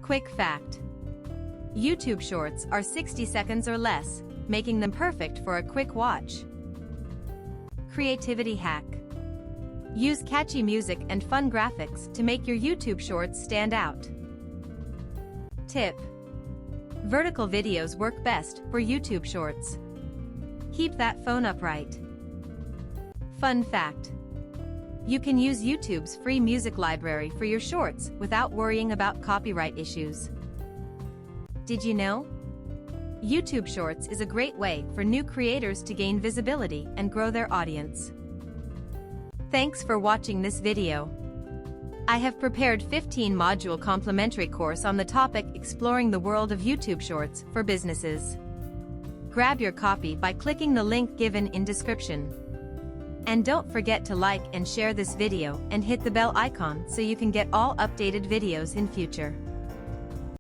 Quick fact: YouTube Shorts are 60 seconds or less, making them perfect for a quick watch. Creativity hack: use catchy music and fun graphics to make your YouTube Shorts stand out. Tip: vertical videos work best for YouTube Shorts. Keep that phone upright. Fun fact: you can use YouTube's free music library for your shorts without worrying about copyright issues. Did you know? YouTube Shorts is a great way for new creators to gain visibility and grow their audience. Thanks for watching this video. I have prepared 15-module complimentary course on the topic exploring the world of YouTube Shorts for businesses. Grab your copy by clicking the link given in description. And don't forget to like and share this video and hit the bell icon so you can get all updated videos in future.